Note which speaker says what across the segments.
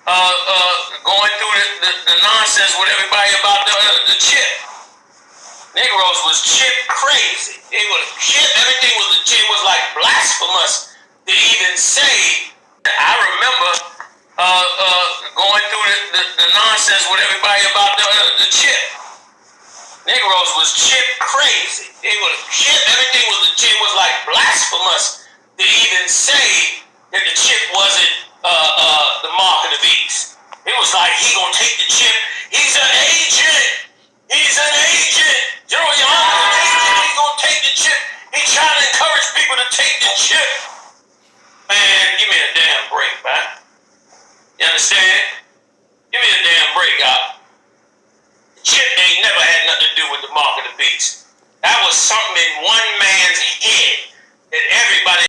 Speaker 1: going through the nonsense with everybody about the chip. Negroes was chip crazy. It was chip. Everything was legit. It was like blasphemous to even say. I remember going through the nonsense with everybody about the chip. Negroes was chip crazy. It was chip. Everything was legit. It was like blasphemous to even say that the chip wasn't the mark of the beast. It was like, he gonna take the chip. He's an agent. He's an agent. General Yahanna, he's gonna take the chip. He's trying to encourage people to take the chip. Man, give me a damn break, man. You understand? Give me a damn break, out. The chip ain't never had nothing to do with the mark of the beast. That was something in one man's head that everybody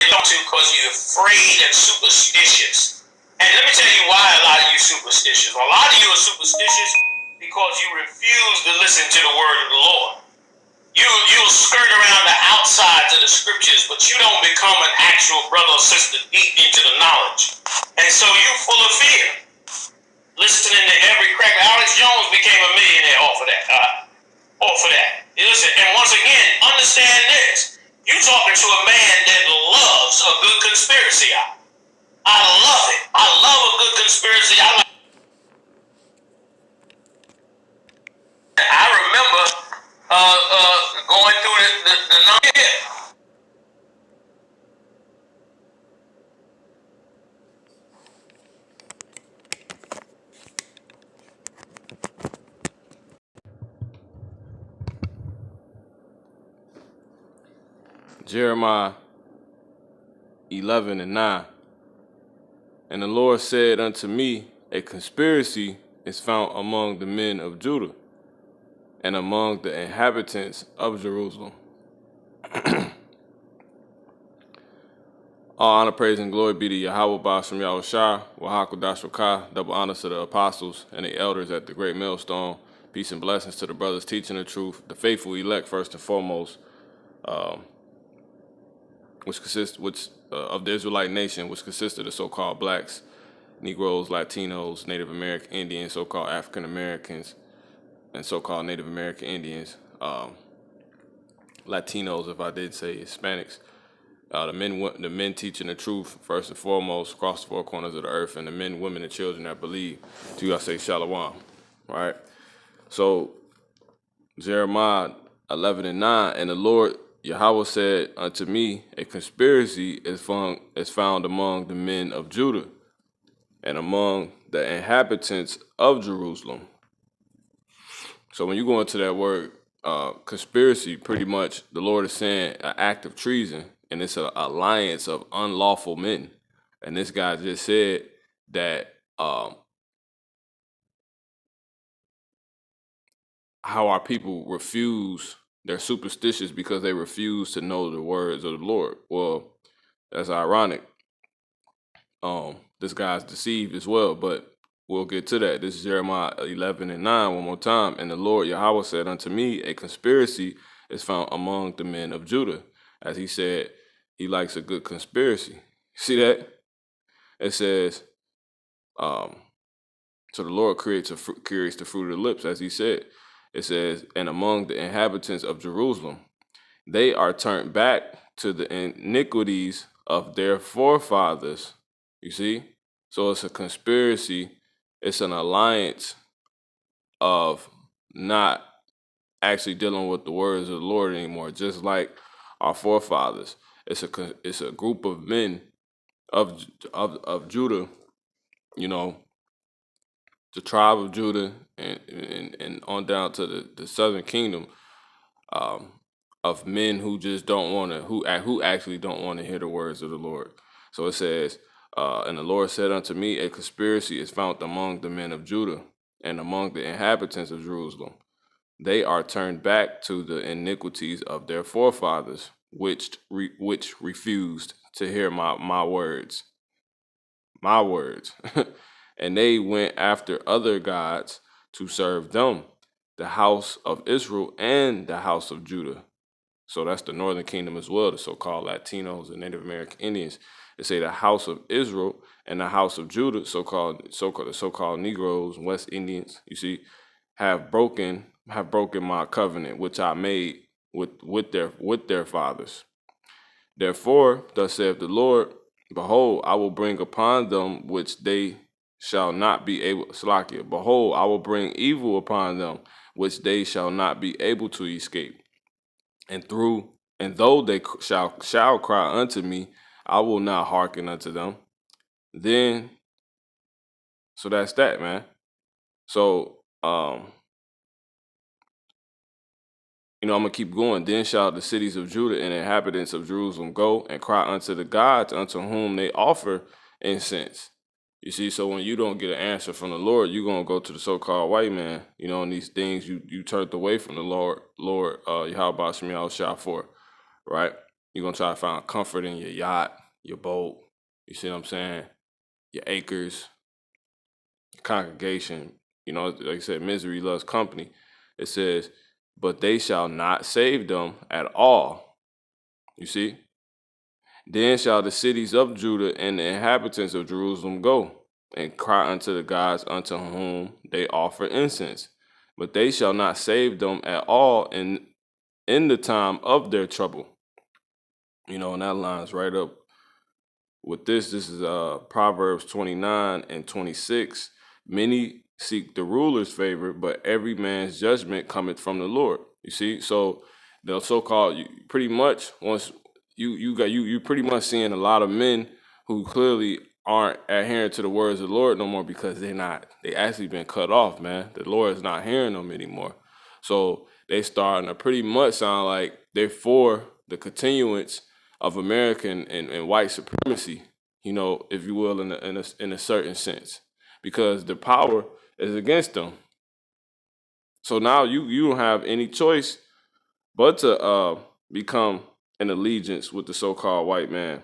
Speaker 1: belongs to because you're afraid and superstitious. And let me tell you why a lot of you superstitious. A lot of you are superstitious because you refuse to listen to the word of the Lord. You'll skirt around the outsides of the scriptures, but you don't become an actual brother or sister deep into the knowledge. And so you're full of fear. Listening to every crack. Alex Jones became a millionaire off of that. Listen, and once again, understand this. You're talking to a man that loves a good conspiracy. I love it. I love a good conspiracy. I remember going through the non-hip.
Speaker 2: Jeremiah 11:9. And the Lord said unto me, a conspiracy is found among the men of Judah and among the inhabitants of Jerusalem. All honor, praise, and glory be to Yahweh Ba'ashem Yahushua, Wahakodash Wakah, double honor to the apostles and the elders at the great millstone. Peace and blessings to the brothers teaching the truth, the faithful elect first and foremost, which consists of the Israelite nation, which consists of the so-called blacks, Negroes, Latinos, Native American Indians, so-called African Americans, and so-called Native American Indians, Latinos, if I did say Hispanics, the men teaching the truth first and foremost across the four corners of the earth, and the men, women, and children that believe. To you I say shalom, right? So Jeremiah 11:9, and the Lord Yahweh said unto me, a conspiracy is found among the men of Judah and among the inhabitants of Jerusalem. So when you go into that word conspiracy, pretty much the Lord is saying an act of treason, and it's an alliance of unlawful men. And this guy just said that how our people refuse, they're superstitious because they refuse to know the words of the Lord. Well, that's ironic. This guy's deceived as well, but we'll get to that. This is Jeremiah 11:9 one more time. And the Lord Yahweh said unto me, a conspiracy is found among the men of Judah. As he said, he likes a good conspiracy. See that? It says, so the Lord creates the fruit of the lips, as he said. It says, and among the inhabitants of Jerusalem, they are turned back to the iniquities of their forefathers. You see? So it's a conspiracy. It's an alliance of not actually dealing with the words of the Lord anymore, just like our forefathers. It's a group of men of Judah, you know, the tribe of Judah and on down to the southern kingdom, of men who just don't want to, who actually don't want to hear the words of the Lord. So it says, and the Lord said unto me, a conspiracy is found among the men of Judah and among the inhabitants of Jerusalem. They are turned back to the iniquities of their forefathers, which refused to hear my words. My words. And they went after other gods to serve them, the house of Israel and the house of Judah. So that's the northern kingdom as well, the so-called Latinos and Native American Indians. It say the house of Israel and the house of Judah, so-called Negroes, West Indians, you see, have broken my covenant which I made with their fathers. Therefore, thus saith the Lord, behold, I will bring upon them which they shall not be able, Slakia, behold, I will bring evil upon them which they shall not be able to escape. And though they shall cry unto me, I will not hearken unto them. Then, so that's that, man. So, I'm gonna keep going. Then shall the cities of Judah and the inhabitants of Jerusalem go and cry unto the gods unto whom they offer incense. You see, so when you don't get an answer from the Lord, you're gonna go to the so-called white man, and these things you turned away from the Lord, Yahweh Shemiah Shah for, right? You're gonna try to find comfort in your yacht, your boat, you see what I'm saying? Your acres, your congregation. Like I said, misery loves company. It says, but they shall not save them at all. You see? Then shall the cities of Judah and the inhabitants of Jerusalem go and cry unto the gods unto whom they offer incense. But they shall not save them at all in the time of their trouble. And that lines right up with this. This is Proverbs 29 and 26. Many seek the ruler's favor, but every man's judgment cometh from the Lord. You see, so the so-called, pretty much, once you pretty much seeing a lot of men who clearly aren't adhering to the words of the Lord no more, because they actually been cut off, man. The Lord is not hearing them anymore. So they starting to pretty much sound like they're for the continuance of American and white supremacy, if you will, in a certain sense, because the power is against them. So now you don't have any choice but to become an allegiance with the so-called white man,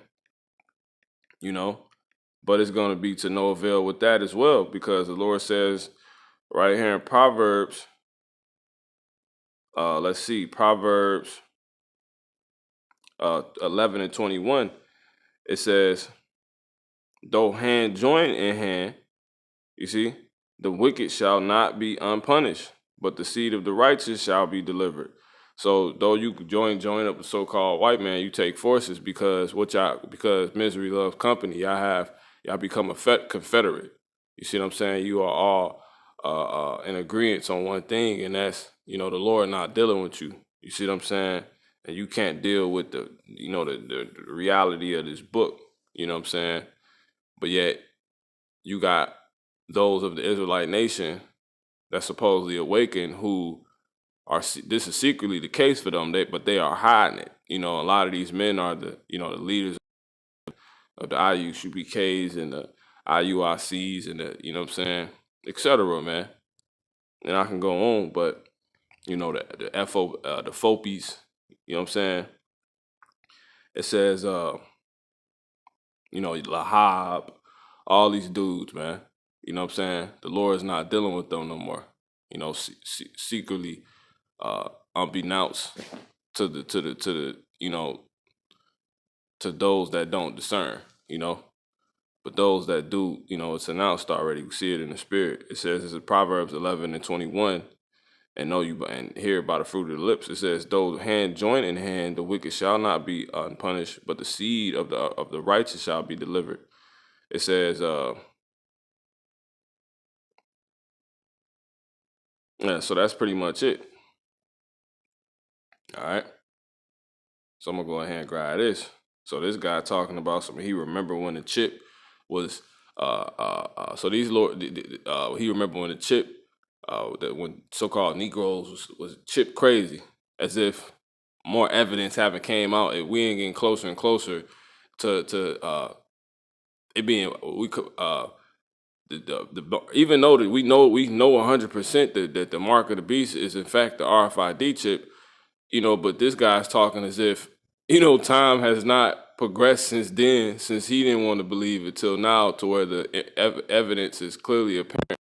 Speaker 2: but it's going to be to no avail with that as well, because the Lord says right here in Proverbs, let's see, Proverbs 11 and 21, it says, though hand join in hand, you see, the wicked shall not be unpunished, but the seed of the righteous shall be delivered. So though you join up with so-called white man, you take forces because misery loves company. Y'all become a confederate. You see what I'm saying? You are all in agreement on one thing, and that's the Lord not dealing with you. You see what I'm saying? And you can't deal with the reality of this book. You know what I'm saying? But yet you got those of the Israelite nation that supposedly awakened who this is secretly the case for them, but they are hiding it. A lot of these men are the leaders of the ISUPKs and the IUICs and the, what I'm saying, etc., man. And I can go on, but the FOPs, what I'm saying? It says Lahab, all these dudes, man. You know what I'm saying? The Lord's not dealing with them no more. Secretly, unbeknownst to the to those that don't discern, but those that do, it's announced already. We see it in the spirit. It says, this is Proverbs 11 and 21, and hear by the fruit of the lips. It says, though hand join in hand, the wicked shall not be unpunished, but the seed of the righteous shall be delivered. It says, yeah, so that's pretty much it. All right. So I'm gonna go ahead and grab this. So this guy talking about something. He remember when the chip was so these he remember when the chip that when so-called Negroes was chip crazy, as if more evidence haven't came out, and we ain't getting closer and closer to it being we could even though that we know 100% that the mark of the beast is in fact the RFID chip, but this guy's talking as if time has not progressed since then, since he didn't want to believe it till now, to where the evidence is clearly apparent.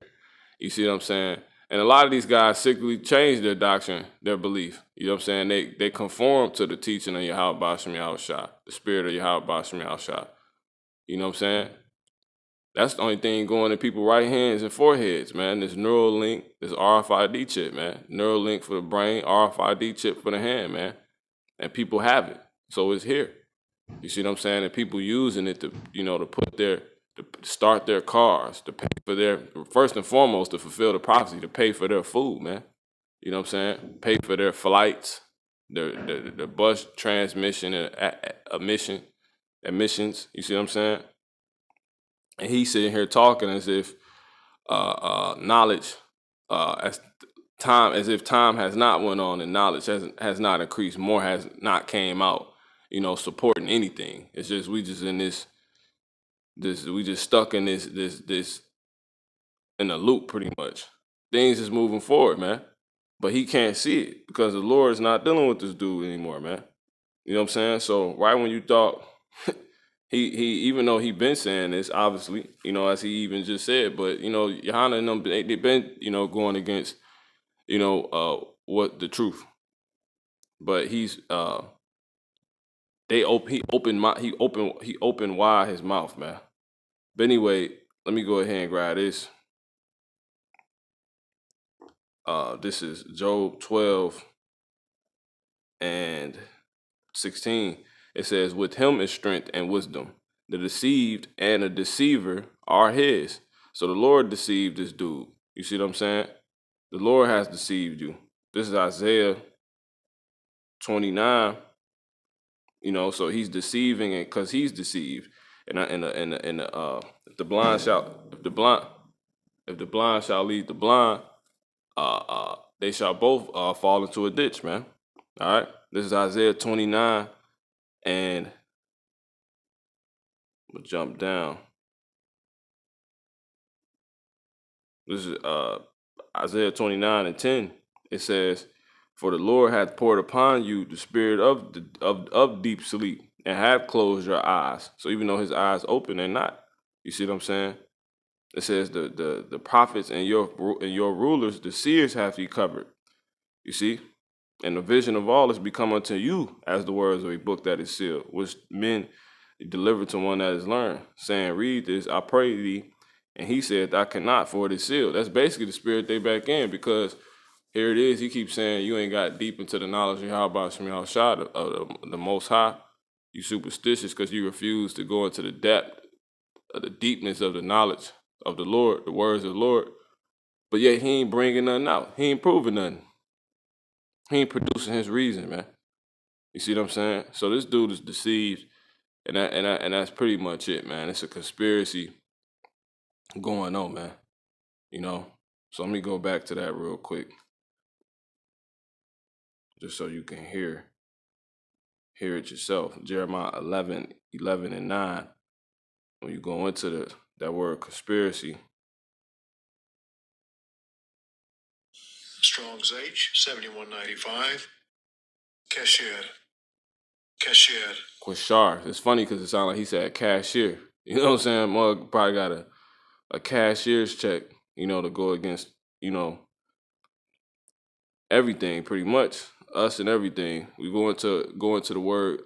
Speaker 2: You see what I'm saying? And a lot of these guys secretly change their doctrine, their belief. You know what I'm saying? They conform to the teaching of Yahweh Basham Yahushua, the spirit of Yahweh Basham Yahushua. You know what I'm saying? That's the only thing going in people's right hands and foreheads, man. This Neuralink, this RFID chip, man. Neuralink for the brain, RFID chip for the hand, man. And people have it. So it's here. You see what I'm saying? And people using it to, to put to start their cars, to pay for their, first and foremost, to fulfill the prophecy, to pay for their food, man. You know what I'm saying? Pay for their flights, the bus transmission and emissions. You see what I'm saying? And he's sitting here talking as if knowledge, as if time has not went on and knowledge has not increased, more has not came out, supporting anything. It's just we just in we just stuck in this in a loop pretty much. Things is moving forward, man. But he can't see it because the Lord is not dealing with this dude anymore, man. You know what I'm saying? So right when you thought he even though he been saying this, obviously, as he even just said, but Yahanna and them they been, going against, what the truth. But he's he opened wide his mouth, man. But anyway, let me go ahead and grab this. This is Job 12 and 16. It says, with him is strength and wisdom. The deceived and the deceiver are his. So the Lord deceived this dude. You see what I'm saying? The Lord has deceived you. This is Isaiah 29. So he's deceiving, and because he's deceived, if the blind shall lead the blind, they shall both fall into a ditch, man. All right. This is Isaiah 29, and we'll jump down. This is Isaiah 29 and 10. It says, for the Lord hath poured upon you the spirit of deep sleep, and have closed your eyes. So even though his eyes open, they're not. You see what I'm saying? It says the prophets and your rulers, the seers have he covered. You see? And the vision of all is become unto you as the words of a book that is sealed, which men deliver to one that is learned, saying, read this, I pray thee. And he said, I cannot, for it is sealed. That's basically the spirit they back in, because here it is. He keeps saying, you ain't got deep into the knowledge of how about Shemel Shah, of the Most High. You superstitious because you refuse to go into the depth of the deepness of the knowledge of the Lord, the words of the Lord. But yet he ain't bringing nothing out. He ain't proving nothing. He ain't producing his reason, man. You see what I'm saying? So this dude is deceived, and that's pretty much it, man. It's a conspiracy going on, man. So let me go back to that real quick, just so you can hear it yourself. Jeremiah 11 and 9. When you go into that word conspiracy.
Speaker 3: Strong's H 7195.
Speaker 2: Quashar. It's funny because it sounded like he said cashier. You know what I'm saying? Mug probably got a cashier's check, to go against, everything pretty much. Us and everything. We go into the word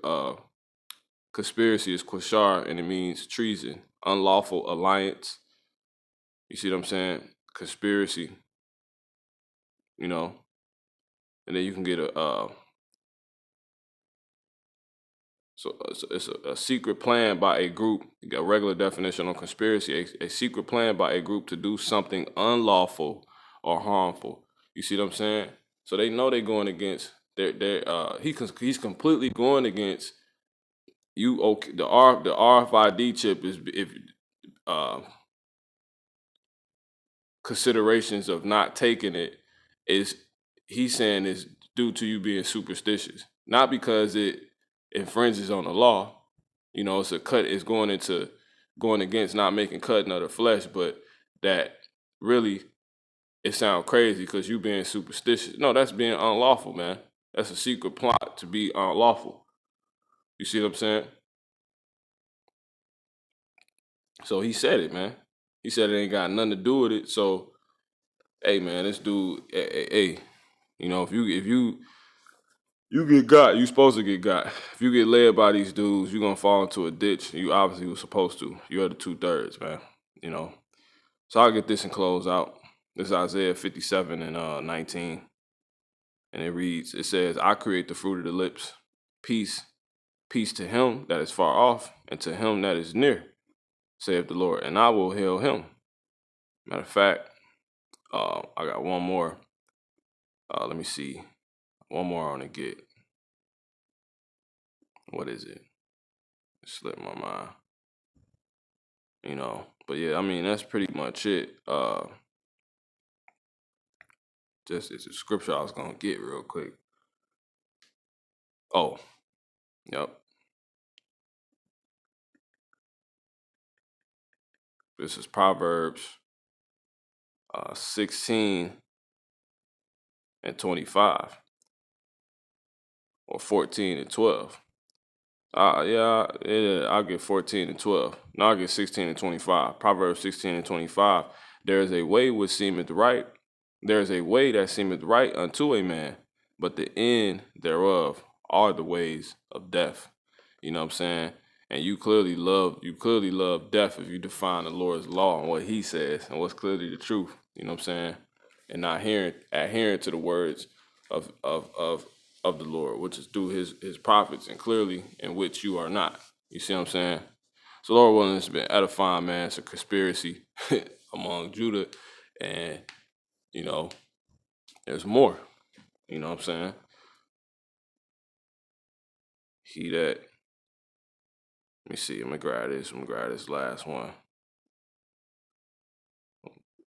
Speaker 2: conspiracy is quashar, and it means treason, unlawful alliance. You see what I'm saying? Conspiracy. And then you can get so it's a secret plan by a group. You got a regular definition on conspiracy: a secret plan by a group to do something unlawful or harmful. You see what I'm saying? So they know they're going against. He's completely going against you. Okay, the RFID chip is if considerations of not taking it is he's saying is due to you being superstitious, not because it infringes on the law. It's a cut. It's going against not making cutting of the flesh, but that really it sounds crazy because you being superstitious. No, that's being unlawful, man. That's a secret plot to be unlawful. You see what I'm saying? So he said it, man. He said it ain't got nothing to do with it. So, hey, man, this dude, hey, if you You get got. You supposed to get got. If you get led by these dudes, you're gonna fall into a ditch. You obviously was supposed to. You're the 2/3, man. You know. So I'll get this and close out. This is Isaiah 57 and 19. And it reads, it says, I create the fruit of the lips. Peace, peace to him that is far off, and to him that is near, saith the Lord, and I will heal him. Matter of fact, I got one more. Let me see. One more I want to get. What is it? It slipped my mind. You know, but yeah, I mean, that's pretty much it. Just it's a scripture I was going to get real quick. Oh, yep. This is Proverbs 16 and 25 or 14 and 12. Yeah, I'll get 14 and 12. No, I'll get 16 and 25. Proverbs 16 and 25. There is a way which seemeth right. There is a way that seemeth right unto a man, but the end thereof are the ways of death. You know what I'm saying? And you clearly love death if you define the Lord's law and what he says and what's clearly the truth. You know what I'm saying? And not adhering to the words of the Lord, which is through his prophets, and clearly in which you are not. You see what I'm saying? So Lord willing, it's been edifying, man. It's a conspiracy among Judah, and you know, there's more. You know what I'm saying? He that, let me see, I'm gonna grab this last one.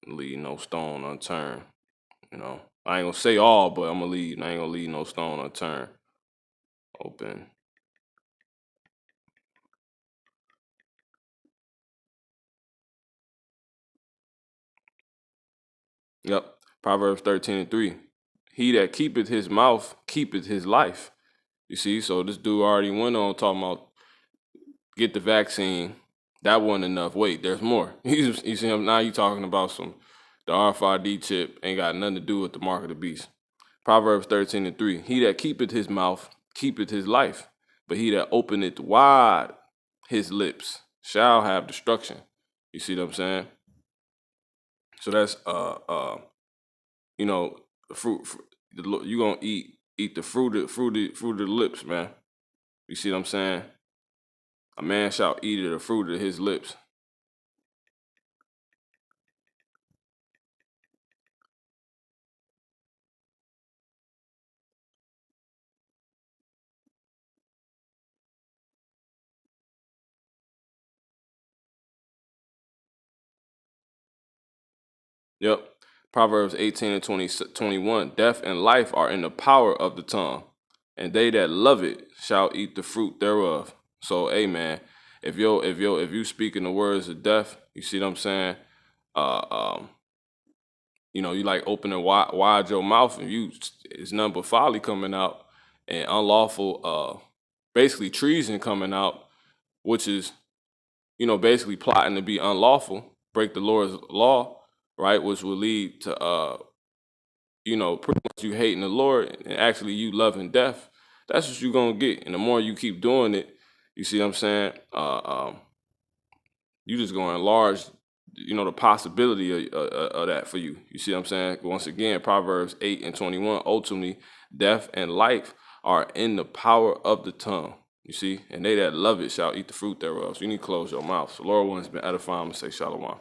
Speaker 2: Leave no stone unturned. You know, I ain't gonna say all, but I ain't gonna leave no stone unturned. Open. Yep. Proverbs 13 and 3. He that keepeth his mouth keepeth his life. You see, so this dude already went on talking about get the vaccine. That wasn't enough. Wait, there's more. You see him now? You talking about the RFID chip ain't got nothing to do with the mark of the beast. Proverbs 13 and 3. He that keepeth his mouth keepeth his life, but he that openeth wide his lips shall have destruction. You see what I'm saying? So that's you know, the fruit. You gonna eat the fruit of the lips, man. You see what I'm saying? A man shall eat of the fruit of his lips. Yep. Proverbs 18 and 21. Death and life are in the power of the tongue, and they that love it shall eat the fruit thereof. So, hey man, if you speaking the words of death, you see what I'm saying? You know, you like opening wide your mouth, and it's nothing but folly coming out, and unlawful, basically treason coming out, which is, you know, basically plotting to be unlawful, break the Lord's law, right? Which will lead to, you know, pretty much you hating the Lord and actually you loving death. That's what you're gonna get. And the more you keep doing it, you see what I'm saying? You just gonna enlarge, you know, the possibility of that for you. You see what I'm saying? Once again, Proverbs 8 and 21, ultimately, death and life are in the power of the tongue. You see? And they that love it shall eat the fruit thereof. So you need to close your mouth. So Lord, when it's been edifying, I'm going to say shalom.